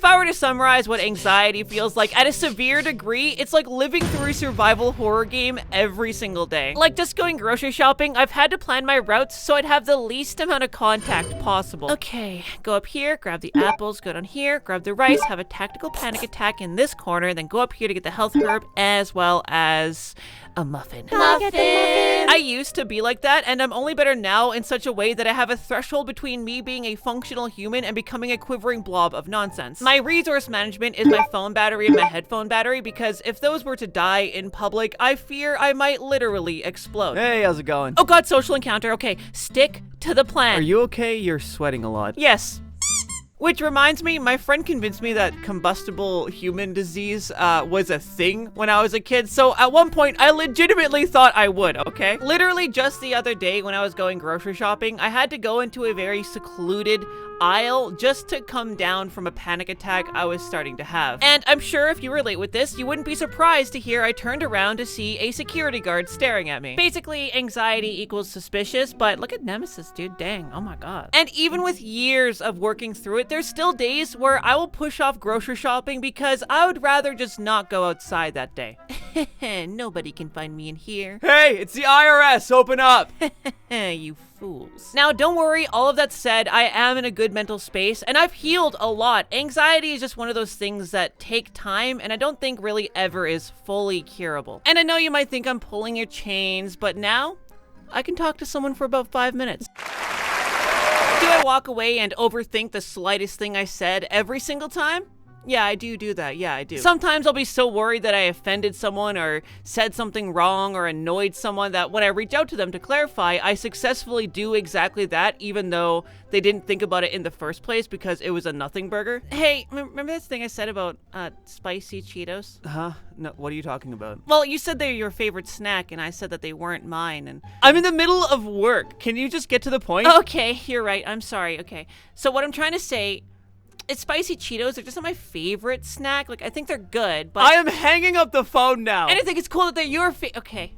I were to summarize what anxiety feels like at a severe degree, it's like living through a survival horror game every single day. Like just going grocery shopping, I've had to plan my routes so I'd have the least amount of contact possible. Okay, go up here, grab the apples, go down here, grab the rice, have a tactical panic attack in this corner, then go up here to get the health herb as well as a muffin. I used to be like that, and I'm only better now in such a way that I have a threshold between me being a functional human and becoming a quivering blob of nonsense. My resource management is my phone battery and my headphone battery, because if those were to die in public, I fear I might literally explode. Hey, how's it going? Oh god, social encounter. Okay, stick to the plan. Are you okay? You're sweating a lot. Yes. Which reminds me, my friend convinced me that combustible human disease was a thing when I was a kid, so at one point, I legitimately thought I would, okay? Literally just the other day when I was going grocery shopping, I had to go into a very secluded aisle just to come down from a panic attack I was starting to have. And I'm sure if you relate with this, you wouldn't be surprised to hear I turned around to see a security guard staring at me. Basically, anxiety equals suspicious, but look at Nemesis, dude, dang, oh my god. And even with years of working through it, there's still days where I will push off grocery shopping because I would rather just not go outside that day. Nobody can find me in here. Hey, it's the IRS, open up! You fools. Now, don't worry, all of that said, I am in a good mental space, and I've healed a lot. Anxiety is just one of those things that take time, and I don't think really ever is fully curable. And I know you might think I'm pulling your chains, but now, I can talk to someone for about 5 minutes. Do I walk away and overthink the slightest thing I said every single time? Yeah, I do that. Yeah, I do. Sometimes I'll be so worried that I offended someone or said something wrong or annoyed someone that when I reach out to them to clarify, I successfully do exactly that, even though they didn't think about it in the first place because it was a nothing burger. Hey, remember this thing I said about spicy Cheetos? Huh? No, what are you talking about? Well, you said they're your favorite snack, and I said that they weren't mine, and I'm in the middle of work. Can you just get to the point? Okay, you're right. I'm sorry. Okay. So what I'm trying to say, it's spicy Cheetos. They're just not my favorite snack. Like, I think they're good, but I am hanging up the phone now. And I think it's cool that they're your okay.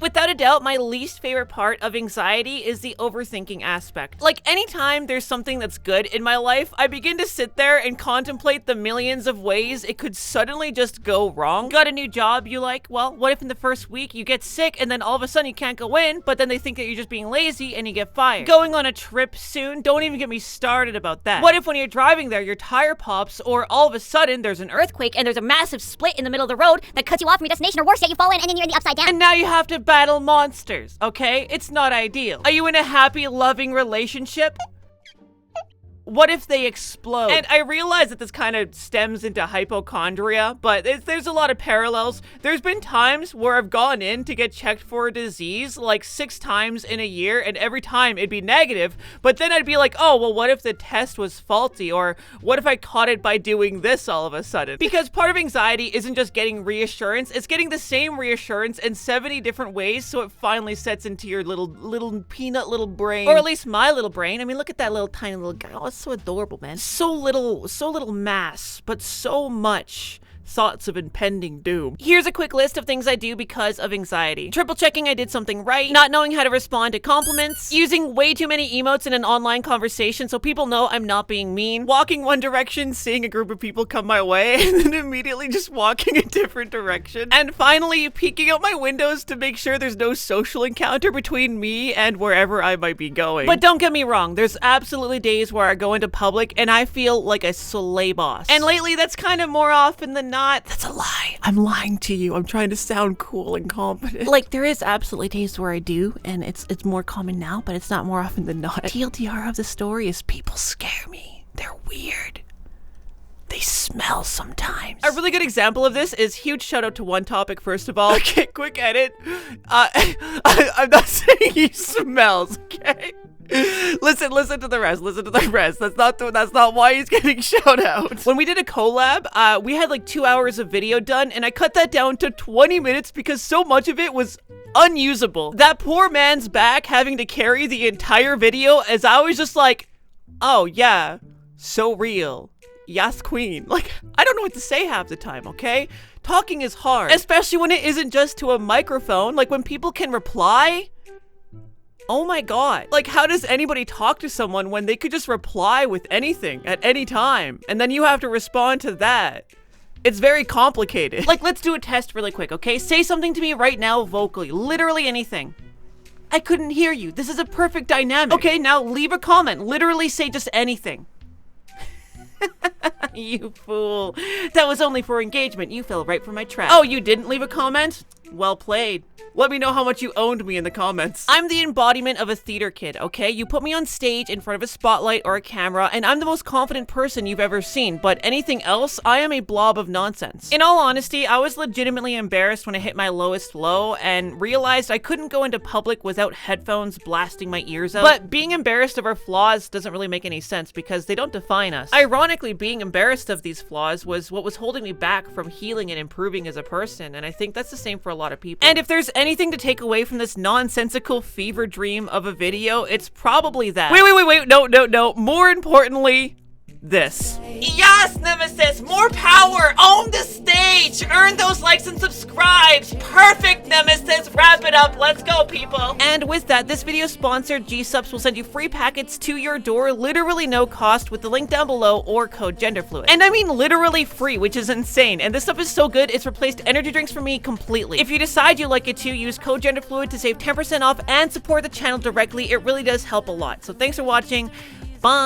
Without a doubt, my least favorite part of anxiety is the overthinking aspect. Like, anytime there's something that's good in my life, I begin to sit there and contemplate the millions of ways it could suddenly just go wrong. Got a new job you like? Well, what if in the first week you get sick and then all of a sudden you can't go in, but then they think that you're just being lazy and you get fired? Going on a trip soon? Don't even get me started about that. What if when you're driving there, your tire pops, or all of a sudden there's an earthquake and there's a massive split in the middle of the road that cuts you off from your destination, or worse yet, you fall in and then you're in the upside down. And now you have to battle monsters, okay? It's not ideal. Are you in a happy, loving relationship? What if they explode? And I realize that this kind of stems into hypochondria, but there's a lot of parallels. There's been times where I've gone in to get checked for a disease like 6 times in a year, and every time it'd be negative, but then I'd be like, oh, well, what if the test was faulty? Or what if I caught it by doing this all of a sudden? Because part of anxiety isn't just getting reassurance, it's getting the same reassurance in 70 different ways, so it finally sets into your little peanut little brain. Or at least my little brain. I mean, look at that little tiny little guy. Oh, it's so adorable, man. So little mass, but so much thoughts of impending doom. Here's a quick list of things I do because of anxiety. Triple checking I did something right, not knowing how to respond to compliments, using way too many emotes in an online conversation so people know I'm not being mean, walking one direction, seeing a group of people come my way, and then immediately just walking a different direction, and finally peeking out my windows to make sure there's no social encounter between me and wherever I might be going. But don't get me wrong, there's absolutely days where I go into public and I feel like a slay boss. And lately that's kind of more often than not. That's a lie. I'm lying to you. I'm trying to sound cool and confident. Like, there is absolutely days where I do, and it's more common now, but it's not more often than not. TLDR of the story is people scare me. They're weird. They smell sometimes. A really good example of this is huge shout out to One Topic, first of all. Okay, quick edit. I'm not saying he smells, okay? Listen to the rest. That's not why he's getting shout out. When we did a collab, we had like 2 hours of video done, and I cut that down to 20 minutes because so much of it was unusable. That poor man's back having to carry the entire video, as I was just like, oh yeah, so real. Yes, queen. Like, I don't know what to say half the time, okay? Talking is hard, especially when it isn't just to a microphone. Like, when people can reply, Oh my god. Like, how does anybody talk to someone when they could just reply with anything at any time? And then you have to respond to that. It's very complicated. Like, let's do a test really quick, okay? Say something to me right now vocally. Literally anything. I couldn't hear you. This is a perfect dynamic. Okay, now leave a comment. Literally say just anything. You fool. That was only for engagement. You fell right for my trap. Oh, you didn't leave a comment? Well played. Let me know how much you owned me in the comments. I'm the embodiment of a theater kid, okay? You put me on stage in front of a spotlight or a camera, and I'm the most confident person you've ever seen, but anything else, I am a blob of nonsense. In all honesty, I was legitimately embarrassed when I hit my lowest low and realized I couldn't go into public without headphones blasting my ears out. But being embarrassed of our flaws doesn't really make any sense because they don't define us. Ironically, being embarrassed of these flaws was what was holding me back from healing and improving as a person, and I think that's the same for a lot of people. And if there's anything to take away from this nonsensical fever dream of a video, it's probably that. Wait, no. More importantly, this. Yes, Nemesis, more power, own the stage, earn those likes and subscribes. Perfect, Nemesis, wrap it up, let's go, people. And with that, this video sponsored G-Subs will send you free packets to your door, literally no cost, with the link down below or code GENDERFLUID. And I mean literally free, which is insane. And this stuff is so good, it's replaced energy drinks for me completely. If you decide you like it too, use code GENDERFLUID to save 10% off and support the channel directly. It really does help a lot. So thanks for watching.